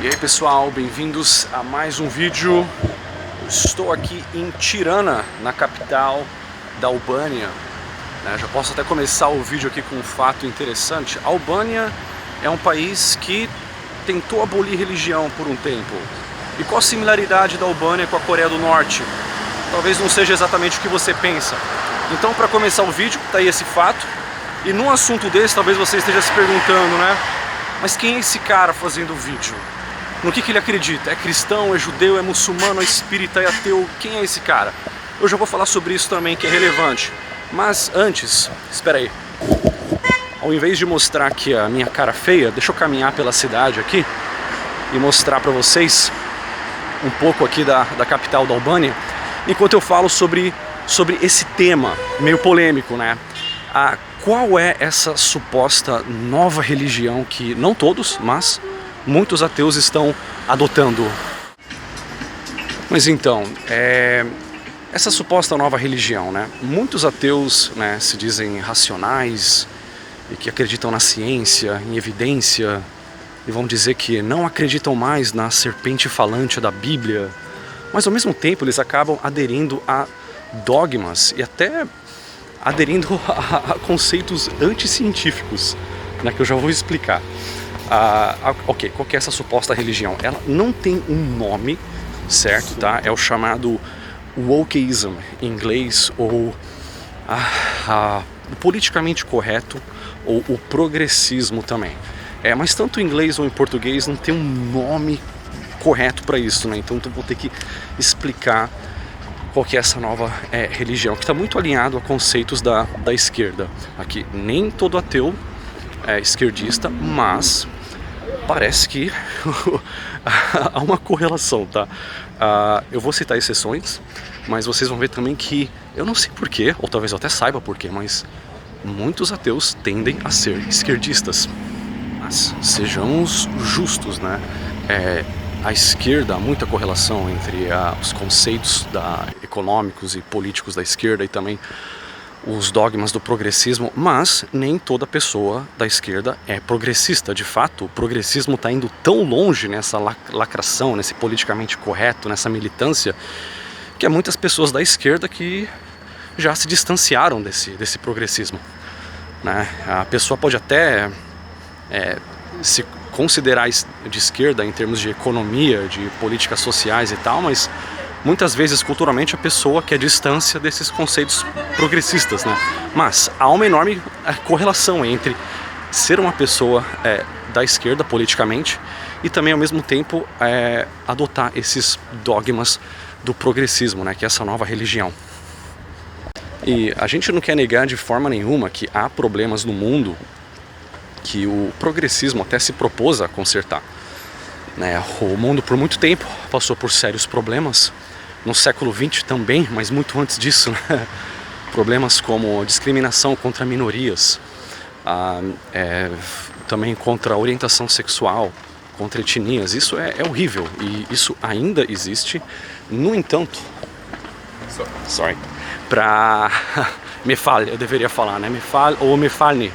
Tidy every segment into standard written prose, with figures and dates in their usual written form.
E aí pessoal, bem-vindos a mais um vídeo. Estou aqui em Tirana, na capital da Albânia. Já posso até começar o vídeo aqui com um fato interessante. A Albânia é um país que tentou abolir religião por um tempo. E qual a similaridade da Albânia com a Coreia do Norte? Talvez não seja exatamente o que você pensa. Então, para começar o vídeo, tá aí esse fato. E num assunto desse, talvez você esteja se perguntando, né? Mas quem é esse cara fazendo o vídeo? No que ele acredita? É cristão, é judeu, é muçulmano, é espírita, é ateu? Quem é esse cara? Eu já vou falar sobre isso também, que é relevante. Mas antes, espera aí. Ao invés de mostrar aqui a minha cara feia, deixa eu caminhar pela cidade aqui e mostrar pra vocês um pouco aqui da capital da Albânia, enquanto eu falo sobre esse tema meio polêmico, né? Qual é essa suposta nova religião que, não todos, mas muitos ateus estão adotando? Mas então, essa suposta nova religião, né? Muitos ateus, né, se dizem racionais e que acreditam na ciência, em evidência, e vão dizer que não acreditam mais na serpente falante da Bíblia, mas ao mesmo tempo eles acabam aderindo a dogmas e até aderindo a conceitos anticientíficos, né, que eu já vou explicar. Ok, qual que é essa suposta religião? Ela não tem um nome certo, tá? É o chamado wokeism em inglês, ou o politicamente correto, ou o progressismo também. Mas tanto em inglês ou em português não tem um nome correto para isso, né? Então eu vou ter que explicar qual que é essa nova religião, que está muito alinhado a conceitos da esquerda. Aqui, nem todo ateu é esquerdista, mas parece que há uma correlação, tá? Eu vou citar exceções, mas vocês vão ver também que, eu não sei porquê, ou talvez eu até saiba porquê, mas muitos ateus tendem a ser esquerdistas. Mas sejamos justos, né? A esquerda, há muita correlação entre os conceitos econômicos e políticos da esquerda e também os dogmas do progressismo, mas nem toda pessoa da esquerda é progressista. De fato, o progressismo está indo tão longe nessa lacração, nesse politicamente correto, nessa militância, que há muitas pessoas da esquerda que já se distanciaram desse progressismo, né? A pessoa pode até se considerar de esquerda em termos de economia, de políticas sociais e tal, mas muitas vezes culturalmente a pessoa quer distância desses conceitos progressistas, né? Mas há uma enorme correlação entre ser uma pessoa da esquerda politicamente e também ao mesmo tempo adotar esses dogmas do progressismo, né? Que é essa nova religião. E a gente não quer negar de forma nenhuma que há problemas no mundo que o progressismo até se propôs a consertar, né? O mundo por muito tempo passou por sérios problemas, no século XX também, mas muito antes disso, né? Problemas como discriminação contra minorias, também contra a orientação sexual, contra etnias. Isso é horrível e isso ainda existe. No entanto, eu deveria falar, né? Mefal ou mefalni,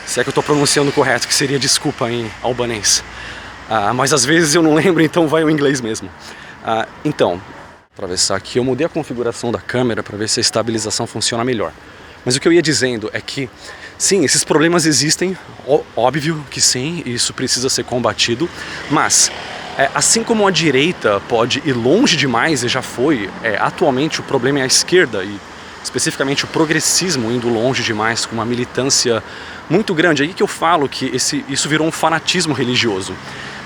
se é que eu estou pronunciando correto, que seria desculpa em albanês. Mas às vezes eu não lembro, então vai o inglês mesmo. Então, para ver se aqui eu mudei a configuração da câmera para ver se a estabilização funciona melhor. Mas o que eu ia dizendo é que, sim, esses problemas existem, óbvio que sim, isso precisa ser combatido, mas assim como a direita pode ir longe demais, e já foi, atualmente o problema é a esquerda, e especificamente o progressismo indo longe demais, com uma militância muito grande. Aí que eu falo que isso virou um fanatismo religioso.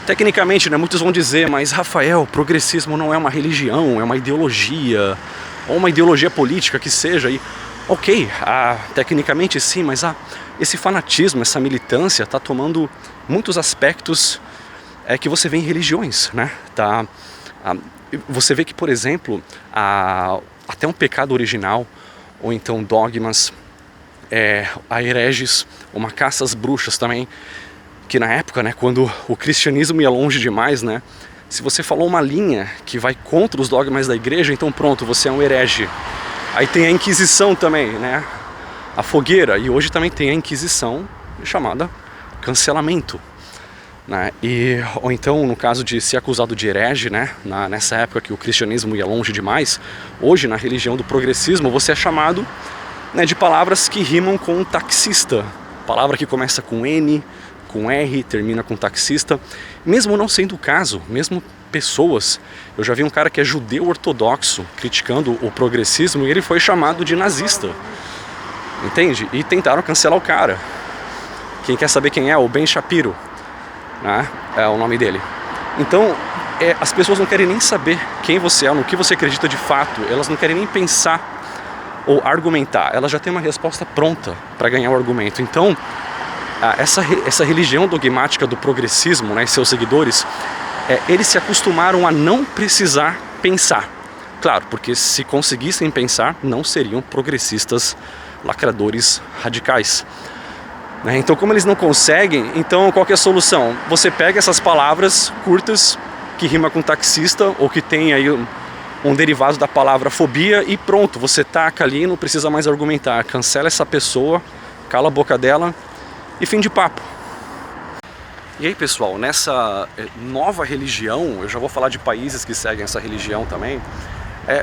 Tecnicamente, né, muitos vão dizer, mas Rafael, progressismo não é uma religião, é uma ideologia, ou uma ideologia política que seja. E, ok, tecnicamente sim, mas esse fanatismo, essa militância está tomando muitos aspectos que você vê em religiões, né? Você vê que, por exemplo, até um pecado original, ou então dogmas, a hereges, uma caça às bruxas também, que na época, né, quando o cristianismo ia longe demais, né, se você falou uma linha que vai contra os dogmas da igreja, então pronto, você é um herege. Aí tem a Inquisição também, né, a fogueira, e hoje também tem a Inquisição chamada cancelamento, né? Ou então, no caso de ser acusado de herege, né? Nessa época que o cristianismo ia longe demais, hoje na religião do progressismo você é chamado, né, de palavras que rimam com taxista, palavra que começa com N, com R, termina com taxista, mesmo não sendo o caso, mesmo pessoas. Eu já vi um cara que é judeu ortodoxo criticando o progressismo e ele foi chamado de nazista, entende? E tentaram cancelar o cara. Quem quer saber quem é? O Ben Shapiro, né? É o nome dele. Então, as pessoas não querem nem saber quem você é, no que você acredita de fato, elas não querem nem pensar ou argumentar, elas já têm uma resposta pronta para ganhar o argumento. Então, essa religião dogmática do progressismo, né, e seus seguidores, eles se acostumaram a não precisar pensar. Claro, porque se conseguissem pensar, não seriam progressistas lacradores radicais. Então, como eles não conseguem, então qual que é a solução? Você pega essas palavras curtas, que rima com taxista, ou que tem aí um derivado da palavra fobia, e pronto, você taca ali, não precisa mais argumentar, cancela essa pessoa, cala a boca dela e fim de papo. E aí, pessoal, nessa nova religião, eu já vou falar de países que seguem essa religião também,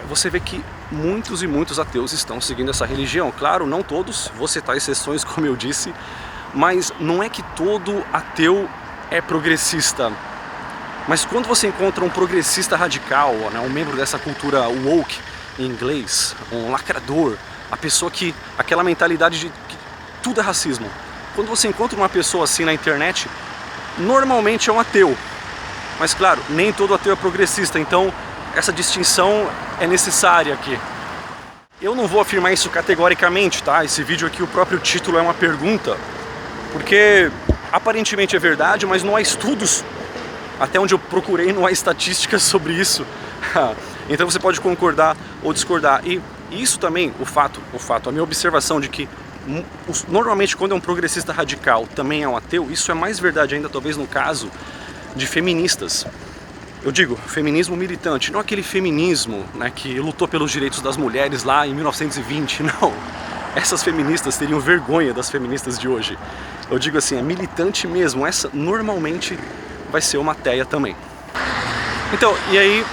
você vê que muitos e muitos ateus estão seguindo essa religião. Claro, não todos, vou citar exceções, como eu disse, mas não é que todo ateu é progressista. Mas quando você encontra um progressista radical, né, um membro dessa cultura woke em inglês, um lacrador, a pessoa que, aquela mentalidade de que tudo é racismo. Quando você encontra uma pessoa assim na internet, normalmente é um ateu. Mas claro, nem todo ateu é progressista, então essa distinção é necessária aqui. Eu não vou afirmar isso categoricamente, tá? Esse vídeo aqui, o próprio título é uma pergunta, porque aparentemente é verdade, mas não há estudos. Até onde eu procurei, não há estatísticas sobre isso. Então você pode concordar ou discordar. E isso também, o fato, a minha observação de que normalmente quando é um progressista radical também é um ateu, isso é mais verdade ainda talvez no caso de feministas. Eu digo, feminismo militante, não aquele feminismo, né, que lutou pelos direitos das mulheres lá em 1920, não. Essas feministas teriam vergonha das feministas de hoje. Eu digo assim, é militante mesmo, essa normalmente vai ser uma ateia também. Então, e aí,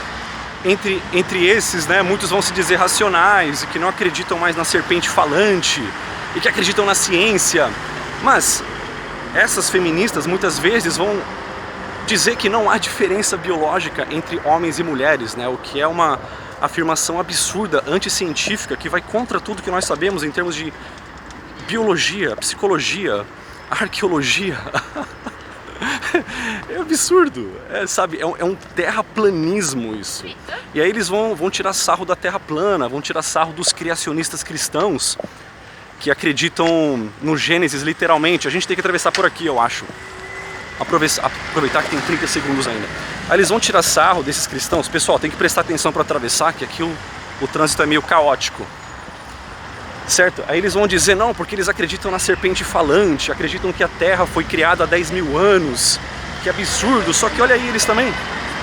entre esses, né, muitos vão se dizer racionais e que não acreditam mais na serpente falante e que acreditam na ciência. Mas essas feministas muitas vezes vão dizer que não há diferença biológica entre homens e mulheres, né, o que é uma afirmação absurda, anticientífica, que vai contra tudo que nós sabemos em termos de biologia, psicologia, arqueologia. É absurdo, sabe? É um terraplanismo isso. E aí eles vão tirar sarro da terra plana, vão tirar sarro dos criacionistas cristãos que acreditam no Gênesis literalmente. A gente tem que atravessar por aqui, eu acho. Aproveitar que tem 30 segundos ainda. Aí eles vão tirar sarro desses cristãos. Pessoal, tem que prestar atenção para atravessar, que aqui o trânsito é meio caótico. Certo? Aí eles vão dizer, não, porque eles acreditam na serpente falante, acreditam que a Terra foi criada há 10 mil anos, que absurdo, só que olha aí eles também,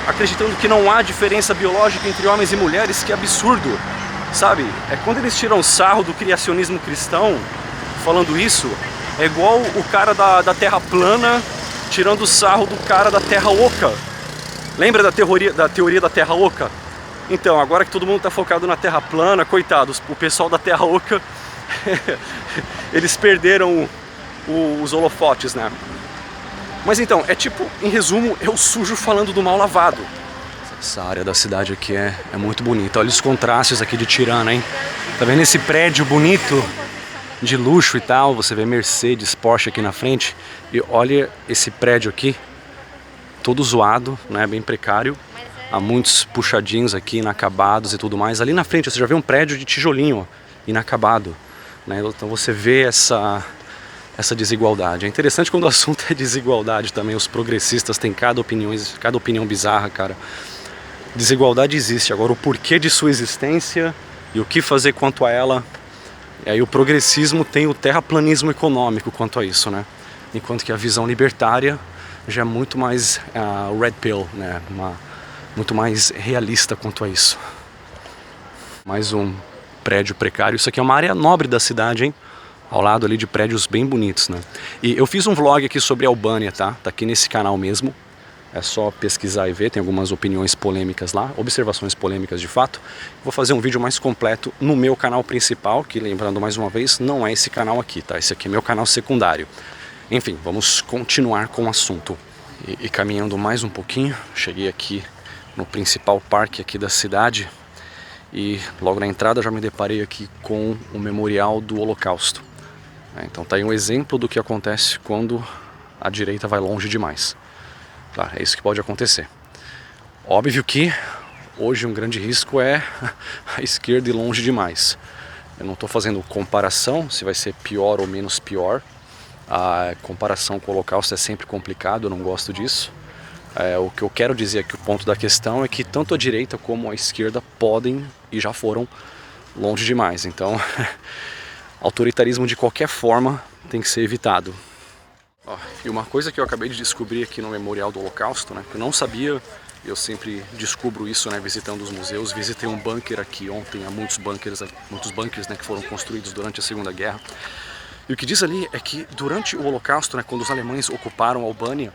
acreditando que não há diferença biológica entre homens e mulheres, que absurdo, sabe? Quando eles tiram sarro do criacionismo cristão, falando isso, é igual o cara da Terra plana tirando sarro do cara da Terra oca. Lembra da teoria da Terra oca? Então, agora que todo mundo está focado na Terra plana, coitados, o pessoal da Terra oca, eles perderam os holofotes, né? Mas então, tipo, em resumo, é o sujo falando do mal lavado. Essa área da cidade aqui é muito bonita. Olha os contrastes aqui de Tirana, hein? Tá vendo esse prédio bonito, de luxo e tal? Você vê Mercedes, Porsche aqui na frente. E olha esse prédio aqui, todo zoado, né? Bem precário. Há muitos puxadinhos aqui, inacabados e tudo mais. Ali na frente você já vê um prédio de tijolinho, ó, inacabado, né? Então você vê essa desigualdade. É interessante quando o assunto é desigualdade também. Os progressistas têm cada opinião bizarra, cara. Desigualdade existe. Agora o porquê de sua existência e o que fazer quanto a ela. E aí o progressismo tem o terraplanismo econômico quanto a isso, né? Enquanto que a visão libertária já é muito mais red pill, né? Muito mais realista quanto a isso. Mais um prédio precário. Isso aqui é uma área nobre da cidade, hein? ao lado ali de prédios bem bonitos, né? E eu fiz um vlog aqui sobre a Albânia, tá? Tá aqui nesse canal mesmo. É só pesquisar e ver, tem algumas opiniões polêmicas lá, observações polêmicas de fato. Vou fazer um vídeo mais completo no meu canal principal, que lembrando mais uma vez, não é esse canal aqui, tá? Esse aqui é meu canal secundário. Enfim, vamos continuar com o assunto. E caminhando mais um pouquinho, cheguei aqui no principal parque aqui da cidade. E logo na entrada já me deparei aqui com o Memorial do Holocausto. Então tá aí um exemplo do que acontece quando a direita vai longe demais. Claro, é isso que pode acontecer. Óbvio que hoje um grande risco é a esquerda ir longe demais. Eu não estou fazendo comparação se vai ser pior ou menos pior. A comparação com o Holocausto é sempre complicado, eu não gosto disso. O que eu quero dizer aqui, o ponto da questão é que tanto a direita como a esquerda podem e já foram longe demais. Então, autoritarismo de qualquer forma tem que ser evitado. E uma coisa que eu acabei de descobrir aqui no Memorial do Holocausto, né, que eu não sabia, eu sempre descubro isso, né, visitando os museus. Visitei um bunker aqui ontem, há muitos bunkers, né, que foram construídos durante a Segunda Guerra. E o que diz ali é que durante o Holocausto, né, quando os alemães ocuparam a Albânia,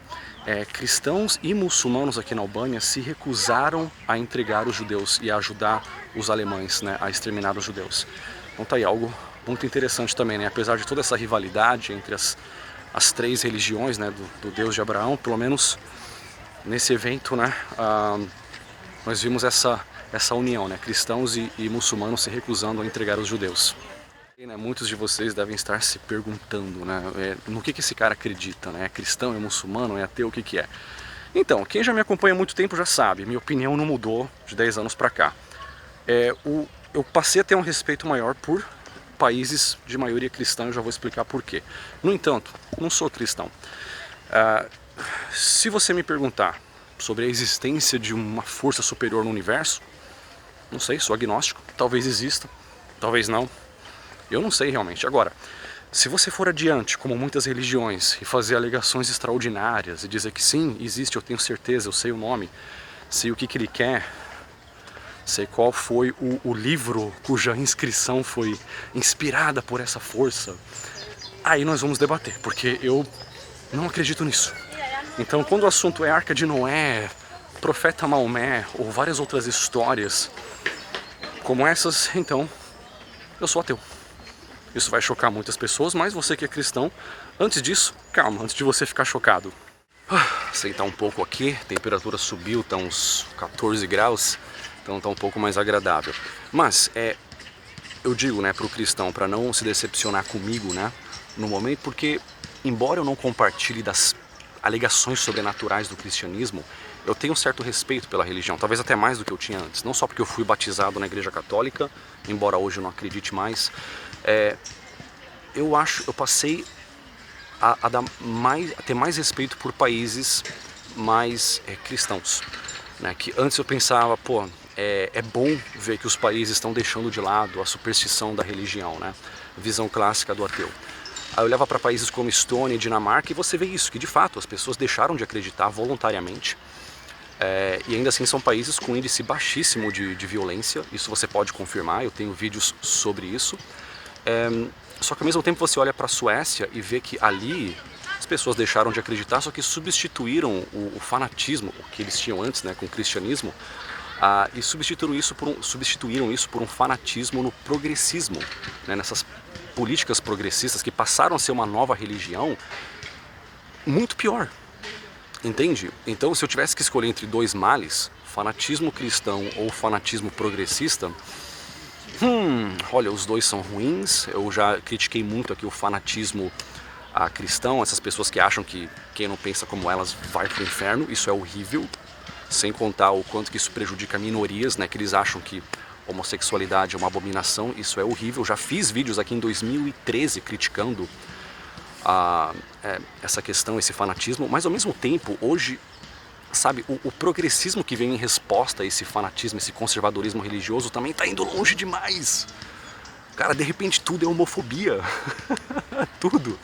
cristãos e muçulmanos aqui na Albânia se recusaram a entregar os judeus e a ajudar os alemães, né, a exterminar os judeus. Então tá aí algo muito interessante também, né, apesar de toda essa rivalidade entre as três religiões, né, do Deus de Abraão, pelo menos nesse evento, né, nós vimos essa união, né, cristãos e muçulmanos se recusando a entregar os judeus. E, né, muitos de vocês devem estar se perguntando, né, no que esse cara acredita, né, é cristão, é muçulmano, é ateu, o que é? Então, quem já me acompanha há muito tempo já sabe, minha opinião não mudou de 10 anos pra cá. Eu passei a ter um respeito maior por países de maioria cristã, eu já vou explicar por quê. No entanto, não sou cristão. Se você me perguntar sobre a existência de uma força superior no universo, não sei, sou agnóstico, talvez exista, talvez não, eu não sei realmente. Agora, se você for adiante, como muitas religiões, e fazer alegações extraordinárias e dizer que sim, existe, eu tenho certeza, eu sei o nome, sei o que ele quer, sei qual foi o livro cuja inscrição foi inspirada por essa força, aí nós vamos debater, porque eu não acredito nisso. Então, quando o assunto é Arca de Noé, Profeta Maomé ou várias outras histórias como essas, então eu sou ateu. Isso vai chocar muitas pessoas, mas você que é cristão, antes disso, calma, antes de você ficar chocado. Sentar um pouco aqui, a temperatura subiu, tá uns 14 graus. Então tá um pouco mais agradável. Mas eu digo, né, pro cristão, para não se decepcionar comigo, né, no momento, porque embora eu não compartilhe das alegações sobrenaturais do cristianismo, eu tenho um certo respeito pela religião, talvez até mais do que eu tinha antes. Não só porque eu fui batizado na Igreja Católica, embora hoje eu não acredite mais. Eu passei a ter mais respeito por países mais cristãos, né, que antes eu pensava, pô, é bom ver que os países estão deixando de lado a superstição da religião, né? Visão clássica do ateu. Aí eu levo para países como Estônia e Dinamarca e você vê isso, que de fato as pessoas deixaram de acreditar voluntariamente. E ainda assim são países com índice baixíssimo de violência, isso você pode confirmar, eu tenho vídeos sobre isso. Só que ao mesmo tempo você olha para a Suécia e vê que ali as pessoas deixaram de acreditar, só que substituíram o fanatismo que eles tinham antes, né, com o cristianismo, e substituíram isso por um fanatismo no progressismo, né, nessas políticas progressistas que passaram a ser uma nova religião muito pior, entende? Então, se eu tivesse que escolher entre dois males, fanatismo cristão ou fanatismo progressista, olha, os dois são ruins. Eu já critiquei muito aqui o fanatismo cristão, essas pessoas que acham que quem não pensa como elas vai para o inferno, isso é horrível. Sem contar o quanto que isso prejudica minorias, né, que eles acham que homossexualidade é uma abominação, isso é horrível. Já fiz vídeos aqui em 2013 criticando essa questão, esse fanatismo, mas ao mesmo tempo, hoje, sabe, o progressismo que vem em resposta a esse fanatismo, esse conservadorismo religioso também está indo longe demais. Cara, de repente tudo é homofobia, tudo,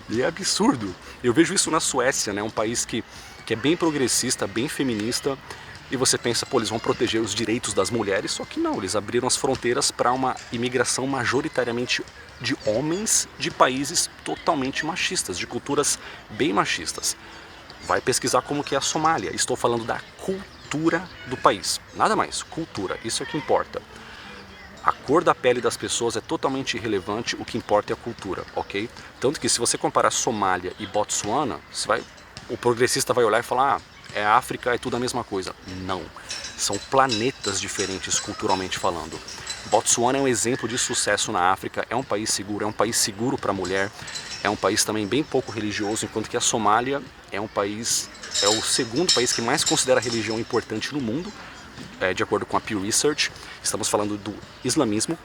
e é absurdo. Eu vejo isso na Suécia, né, um país que é bem progressista, bem feminista, E você pensa, pô, eles vão proteger os direitos das mulheres, só que não, eles abriram as fronteiras para uma imigração majoritariamente de homens de países totalmente machistas, de culturas bem machistas. Vai pesquisar como que é a Somália, estou falando da cultura do país, nada mais, cultura, isso é o que importa. A cor da pele das pessoas é totalmente irrelevante, o que importa é a cultura, ok? Tanto que se você comparar Somália e Botsuana, o progressista vai olhar e falar, ah, é África, é tudo a mesma coisa. Não, são planetas diferentes culturalmente falando. Botsuana é um exemplo de sucesso na África, é um país seguro para a mulher, é um país também bem pouco religioso, enquanto que a Somália é o segundo país que mais considera a religião importante no mundo, de acordo com a Pew Research. Estamos falando do islamismo.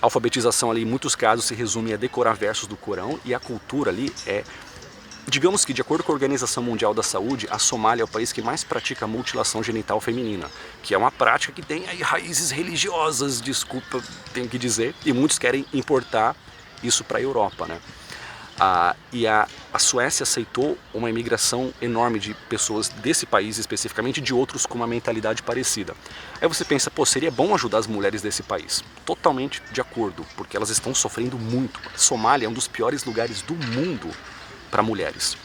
A alfabetização ali em muitos casos se resume a decorar versos do Corão, e a cultura ali digamos que, de acordo com a Organização Mundial da Saúde, a Somália é o país que mais pratica a mutilação genital feminina, que é uma prática que tem aí raízes religiosas, desculpa, tenho que dizer, e muitos querem importar isso para a Europa, né? E a Suécia aceitou uma imigração enorme de pessoas desse país, especificamente de outros com uma mentalidade parecida. Aí você pensa, pô, seria bom ajudar as mulheres desse país. Totalmente de acordo, porque elas estão sofrendo muito. A Somália é um dos piores lugares do mundo para mulheres.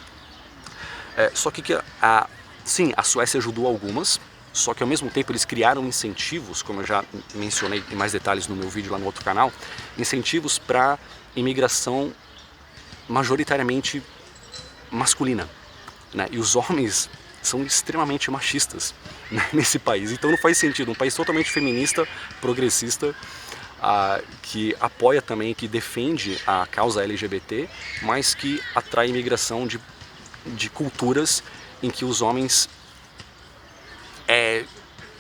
Só que sim, a Suécia ajudou algumas, só que ao mesmo tempo eles criaram incentivos, como eu já mencionei em mais detalhes no meu vídeo lá no outro canal, incentivos para imigração majoritariamente masculina, né? E os homens são extremamente machistas, né, nesse país, então não faz sentido, um país totalmente feminista, progressista, que apoia também, que defende a causa LGBT, mas que atrai imigração de culturas em que os homens...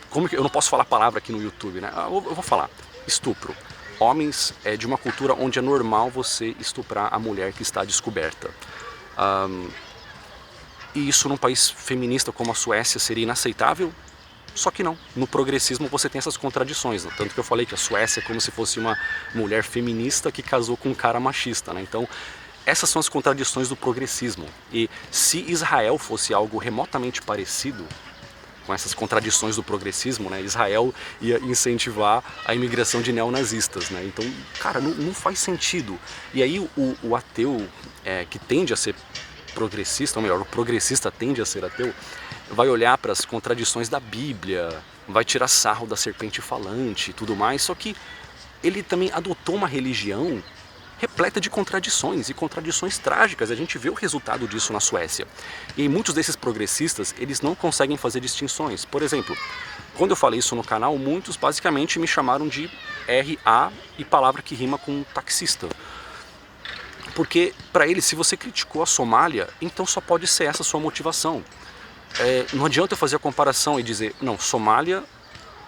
como que eu não posso falar a palavra aqui no YouTube, né? Eu vou falar. Estupro. Homens de uma cultura onde é normal você estuprar a mulher que está descoberta. E isso num país feminista como a Suécia seria inaceitável? Só que não, no progressismo você tem essas contradições, né? Tanto que eu falei que a Suécia é como se fosse uma mulher feminista que casou com um cara machista, né? Então, essas são as contradições do progressismo. E se Israel fosse algo remotamente parecido com essas contradições do progressismo, né, Israel ia incentivar a imigração de neonazistas, né? Então, cara, não faz sentido. E aí o ateu, que tende a ser progressista, ou melhor, o progressista tende a ser ateu, vai olhar para as contradições da Bíblia, vai tirar sarro da serpente falante e tudo mais, só que ele também adotou uma religião repleta de contradições, e contradições trágicas. A gente vê o resultado disso na Suécia. E muitos desses progressistas, eles não conseguem fazer distinções. Por exemplo, quando eu falei isso no canal, muitos basicamente me chamaram de RA e palavra que rima com taxista. Porque, para eles, se você criticou a Somália, então só pode ser essa a sua motivação. Não adianta eu fazer a comparação e dizer, não, Somália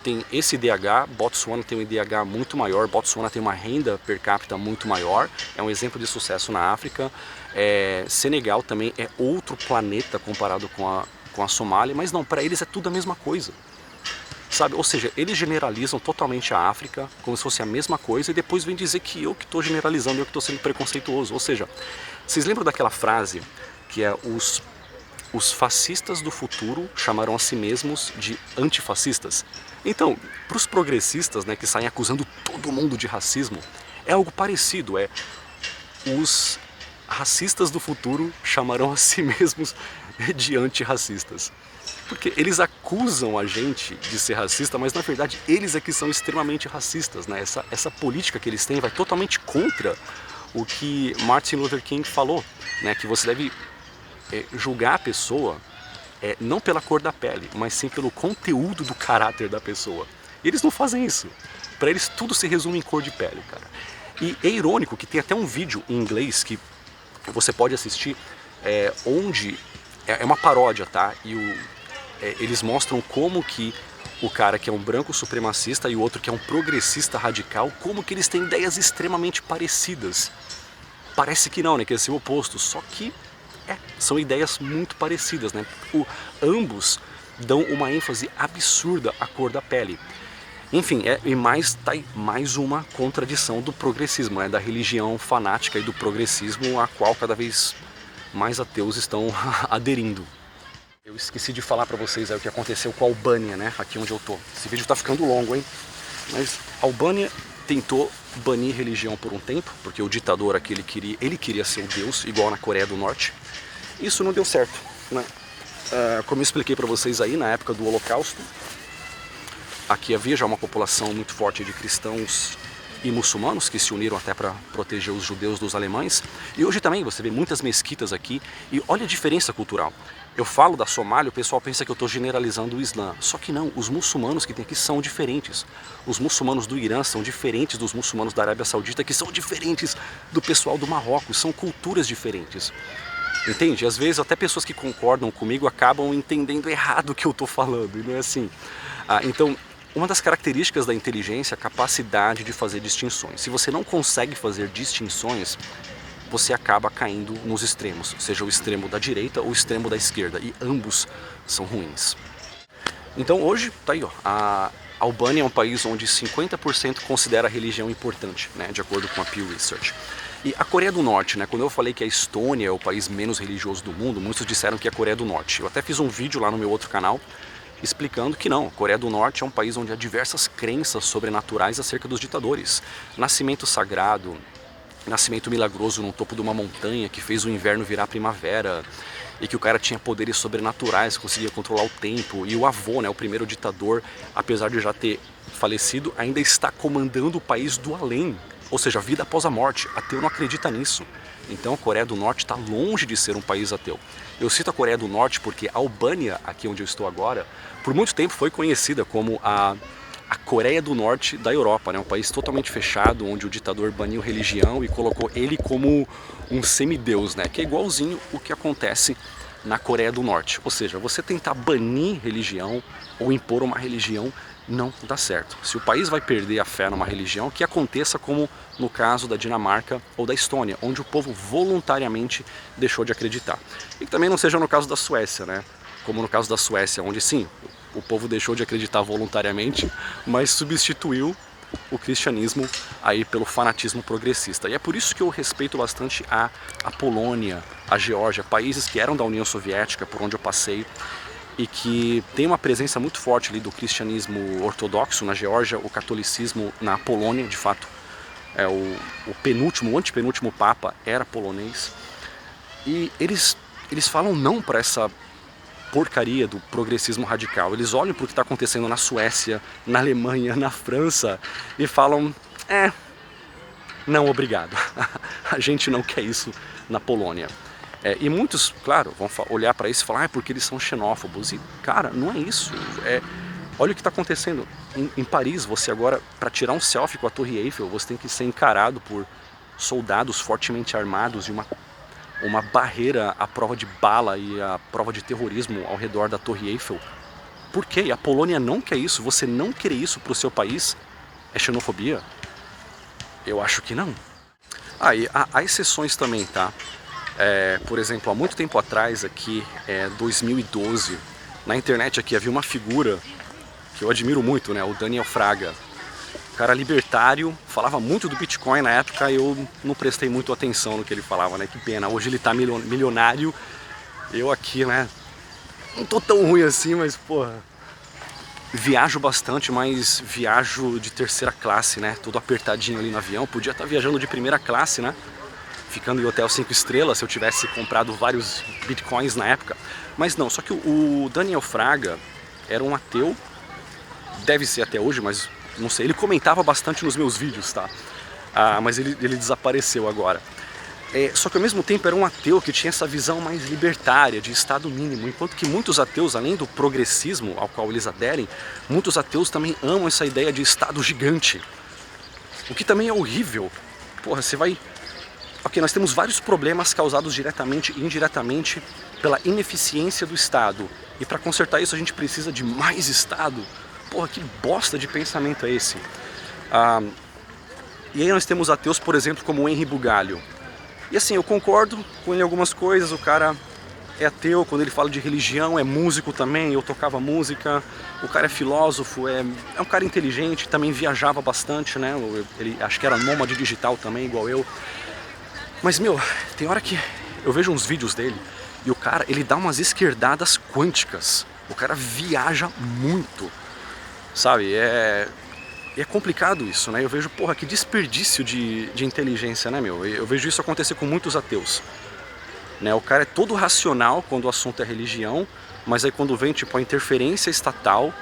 tem esse IDH, Botsuana tem um IDH muito maior, Botsuana tem uma renda per capita muito maior, é um exemplo de sucesso na África. Senegal também é outro planeta comparado com a Somália, mas não, para eles é tudo a mesma coisa. Sabe? Ou seja, eles generalizam totalmente a África como se fosse a mesma coisa e depois vem dizer que eu que estou generalizando, eu que estou sendo preconceituoso. Ou seja, vocês lembram daquela frase que é os fascistas do futuro chamarão a si mesmos de antifascistas? Então, para os progressistas, né, que saem acusando todo mundo de racismo, é algo parecido, os racistas do futuro chamarão a si mesmos de antirracistas. Porque eles acusam a gente de ser racista, mas na verdade eles é que são extremamente racistas, né? Essa política que eles têm vai totalmente contra o que Martin Luther King falou, né? Que você deve julgar a pessoa não pela cor da pele, mas sim pelo conteúdo do caráter da pessoa. E eles não fazem isso. Para eles tudo se resume em cor de pele, cara. E é irônico que tem até um vídeo em inglês que você pode assistir, onde é uma paródia, tá? E eles mostram como que o cara que é um branco supremacista e o outro que é um progressista radical, como que eles têm ideias extremamente parecidas. Parece que não, né? Que é ser o oposto, só que são ideias muito parecidas, né? Ambos dão uma ênfase absurda à cor da pele. Enfim, tá aí mais uma contradição do progressismo, né? Da religião fanática e do progressismo a qual cada vez mais ateus estão aderindo. Eu esqueci de falar pra vocês aí o que aconteceu com a Albânia, né? Aqui onde eu tô. Esse vídeo tá ficando longo, hein? Mas a Albânia tentou banir religião por um tempo, porque o ditador aqui ele queria ser o Deus, igual na Coreia do Norte. Isso não deu certo, né? Como eu expliquei pra vocês aí, na época do Holocausto, aqui havia já uma população muito forte de cristãos e muçulmanos que se uniram até para proteger os judeus dos alemães. E hoje também você vê muitas mesquitas aqui e olha a diferença cultural. Eu falo da Somália, o pessoal pensa que eu estou generalizando o Islã. Só que não, os muçulmanos que tem aqui são diferentes. Os muçulmanos do Irã são diferentes dos muçulmanos da Arábia Saudita, que são diferentes do pessoal do Marrocos. São culturas diferentes. Entende? Às vezes até pessoas que concordam comigo acabam entendendo errado o que eu estou falando. E não é assim. Então, uma das características da inteligência é a capacidade de fazer distinções. Se você não consegue fazer distinções, você acaba caindo nos extremos, seja o extremo da direita ou o extremo da esquerda, e ambos são ruins. Então hoje, tá aí, ó, a Albânia é um país onde 50% considera a religião importante, né, de acordo com a Pew Research. E a Coreia do Norte, né, quando eu falei que a Estônia é o país menos religioso do mundo, muitos disseram que é a Coreia do Norte. Eu até fiz um vídeo lá no meu outro canal, explicando que não, a Coreia do Norte é um país onde há diversas crenças sobrenaturais acerca dos ditadores. Nascimento sagrado, nascimento milagroso no topo de uma montanha que fez o inverno virar primavera, e que o cara tinha poderes sobrenaturais, conseguia controlar o tempo, e o avô, né, o primeiro ditador, apesar de já ter falecido, ainda está comandando o país do além, ou seja, a vida após a morte. Ateu não acredita nisso. Então a Coreia do Norte está longe de ser um país ateu. Eu cito a Coreia do Norte porque a Albânia, aqui onde eu estou agora, por muito tempo foi conhecida como a Coreia do Norte da Europa, né? Um país totalmente fechado, onde o ditador baniu religião e colocou ele como um semideus, né? Que é igualzinho o que acontece na Coreia do Norte. Ou seja, você tentar banir religião ou impor uma religião não dá certo. Se o país vai perder a fé numa religião, que aconteça como no caso da Dinamarca ou da Estônia, onde o povo voluntariamente deixou de acreditar. E que também não seja no caso da Suécia, né? Como no caso da Suécia, onde sim, o povo deixou de acreditar voluntariamente, mas substituiu o cristianismo aí pelo fanatismo progressista. E é por isso que eu respeito bastante a Polônia, a Geórgia, países que eram da União Soviética, por onde eu passei, e que tem uma presença muito forte ali do cristianismo ortodoxo na Geórgia, o catolicismo na Polônia, de fato, o antepenúltimo papa era polonês, e eles falam não para essa porcaria do progressismo radical. Eles olham para o que está acontecendo na Suécia, na Alemanha, na França e falam, não obrigado, a gente não quer isso na Polônia. E muitos, claro, vão olhar para isso e falar, porque eles são xenófobos. E, cara, não é isso. Olha o que está acontecendo em Paris. Você agora, para tirar um selfie com a Torre Eiffel, você tem que ser encarado por soldados fortemente armados e uma barreira à prova de bala e à prova de terrorismo ao redor da Torre Eiffel. Por quê? A Polônia não quer isso. Você não querer isso para o seu país é xenofobia? Eu acho que não. E há exceções também, tá? Por exemplo, há muito tempo atrás, aqui, 2012, na internet aqui havia uma figura que eu admiro muito, né? O Daniel Fraga. Cara libertário, falava muito do Bitcoin na época, eu não prestei muito atenção no que ele falava, né? Que pena, hoje ele tá milionário, eu aqui, né? Não tô tão ruim assim, mas, porra, viajo bastante, mas viajo de terceira classe, né? Tudo apertadinho ali no avião, podia estar viajando de primeira classe, né? Ficando em hotel 5 estrelas, se eu tivesse comprado vários bitcoins na época. Mas não, só que o Daniel Fraga era um ateu, deve ser até hoje, mas não sei, ele comentava bastante nos meus vídeos, tá? Mas ele desapareceu agora. Só que ao mesmo tempo era um ateu que tinha essa visão mais libertária, de estado mínimo, enquanto que muitos ateus, além do progressismo ao qual eles aderem, muitos ateus também amam essa ideia de estado gigante. O que também é horrível. Porra, você vai... Ok, nós temos vários problemas causados diretamente e indiretamente pela ineficiência do Estado. E para consertar isso a gente precisa de mais Estado. Porra, que bosta de pensamento é esse? E aí nós temos ateus, por exemplo, como o Henry Bugalho. E assim, eu concordo com ele em algumas coisas, o cara é ateu, quando ele fala de religião, é músico também, eu tocava música, o cara é filósofo, é um cara inteligente, também viajava bastante, né? Ele acho que era nômade digital também, igual eu. Mas, meu, tem hora que eu vejo uns vídeos dele E o cara, ele dá umas esquerdadas quânticas. O cara viaja muito, sabe? É complicado isso, né? Eu vejo, porra, que desperdício de inteligência, né, meu? Eu vejo isso acontecer com muitos ateus, né? O cara é todo racional quando o assunto é religião, mas aí quando vem, tipo, a interferência estatal,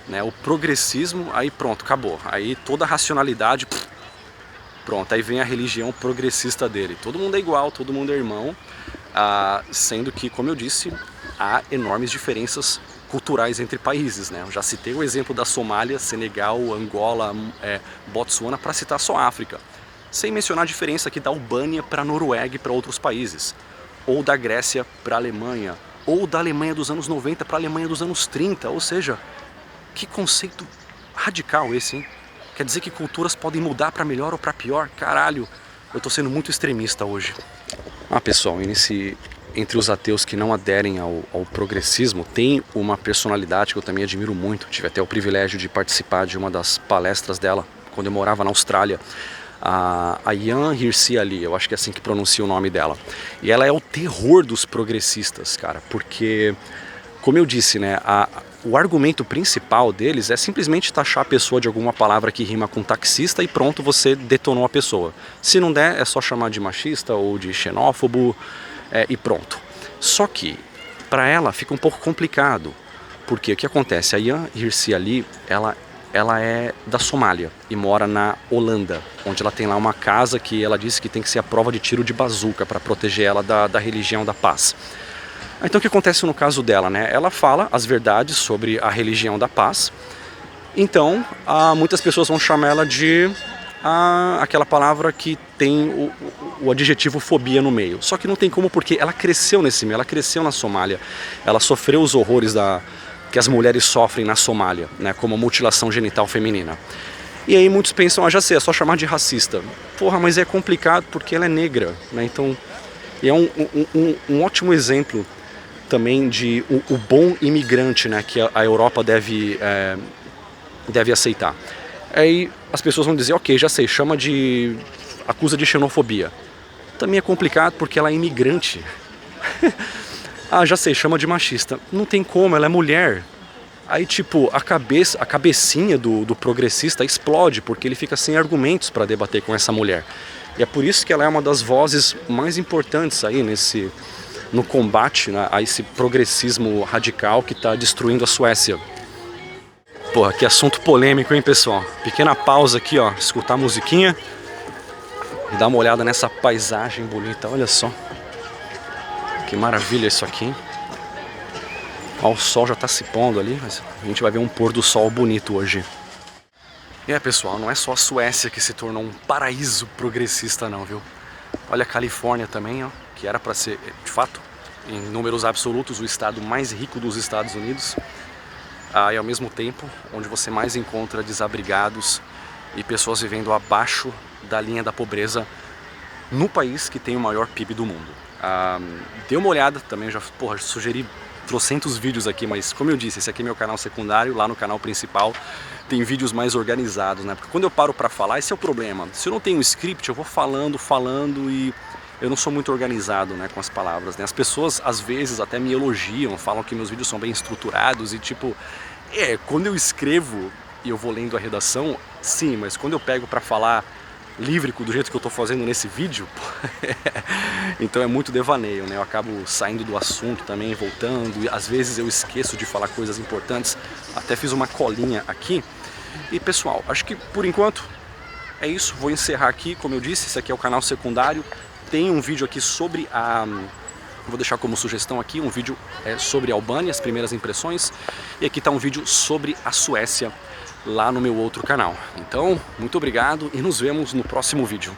né, o progressismo, aí pronto, acabou. Aí toda a racionalidade, pronto, aí vem a religião progressista dele. Todo mundo é igual, todo mundo é irmão, sendo que, como eu disse, há enormes diferenças culturais entre países, né? Eu já citei o exemplo da Somália, Senegal, Angola, Botsuana, para citar só a África. Sem mencionar a diferença aqui da Albânia para a Noruega e para outros países. Ou da Grécia para a Alemanha. Ou da Alemanha dos anos 90 para a Alemanha dos anos 30. Ou seja, que conceito radical esse, hein? Quer dizer que culturas podem mudar para melhor ou para pior? Caralho, eu tô sendo muito extremista hoje. Pessoal, entre os ateus que não aderem ao progressismo, tem uma personalidade que eu também admiro muito. Tive até o privilégio de participar de uma das palestras dela, quando eu morava na Austrália. A Ayaan Hirsi Ali, eu acho que é assim que pronuncia o nome dela. E ela é o terror dos progressistas, cara, porque, como eu disse, né, o argumento principal deles é simplesmente taxar a pessoa de alguma palavra que rima com taxista e pronto, você detonou a pessoa. Se não der, é só chamar de machista ou de xenófobo e pronto. Só que, para ela, fica um pouco complicado, porque o que acontece? A Ayaan Hirsi Ali, ela é da Somália e mora na Holanda, onde ela tem lá uma casa que ela disse que tem que ser a prova de tiro de bazuca para proteger ela da religião da paz. Então o que acontece no caso dela, né? Ela fala as verdades sobre a religião da paz. Então muitas pessoas vão chamar ela de aquela palavra que tem o adjetivo fobia no meio. Só que não tem como, porque ela cresceu nesse meio, ela cresceu na Somália. Ela sofreu os horrores que as mulheres sofrem na Somália, né? Como mutilação genital feminina. E aí muitos pensam, já sei, é só chamar de racista. Porra, mas é complicado porque ela é negra, né? Então, é um ótimo exemplo também de o bom imigrante, né, que a Europa deve aceitar. Aí as pessoas vão dizer, ok, já sei, acusa de xenofobia. Também é complicado porque ela é imigrante. Já sei, chama de machista. Não tem como, ela é mulher. Aí tipo, a cabecinha do progressista explode, porque ele fica sem argumentos para debater com essa mulher. E é por isso que ela é uma das vozes mais importantes aí no combate, né, a esse progressismo radical que está destruindo a Suécia. Porra, que assunto polêmico, hein, pessoal? Pequena pausa aqui, ó, escutar a musiquinha e dar uma olhada nessa paisagem bonita, olha só. Que maravilha isso aqui, hein? Ó, o sol já está se pondo ali, mas a gente vai ver um pôr do sol bonito hoje. E pessoal, não é só a Suécia que se tornou um paraíso progressista não, viu? Olha a Califórnia também, ó, que era para ser, de fato, em números absolutos, o estado mais rico dos Estados Unidos. E ao mesmo tempo, onde você mais encontra desabrigados e pessoas vivendo abaixo da linha da pobreza no país que tem o maior PIB do mundo. Dê uma olhada também, já sugeri trocentos vídeos aqui, mas como eu disse, esse aqui é meu canal secundário, lá no canal principal tem vídeos mais organizados, né? Porque quando eu paro para falar, esse é o problema. Se eu não tenho um script, eu vou falando e eu não sou muito organizado, né, com as palavras, né? As pessoas às vezes até me elogiam, falam que meus vídeos são bem estruturados e tipo, quando eu escrevo e eu vou lendo a redação, sim, mas quando eu pego para falar livre do jeito que eu tô fazendo nesse vídeo, então é muito devaneio, né? Eu acabo saindo do assunto também, voltando, e às vezes eu esqueço de falar coisas importantes. Até fiz uma colinha aqui. E pessoal, acho que por enquanto é isso, vou encerrar aqui. Como eu disse, esse aqui é o canal secundário. Tem um vídeo aqui sobre vou deixar como sugestão aqui um vídeo sobre a Albânia, as primeiras impressões. E aqui está um vídeo sobre a Suécia, lá no meu outro canal. Então, muito obrigado e nos vemos no próximo vídeo.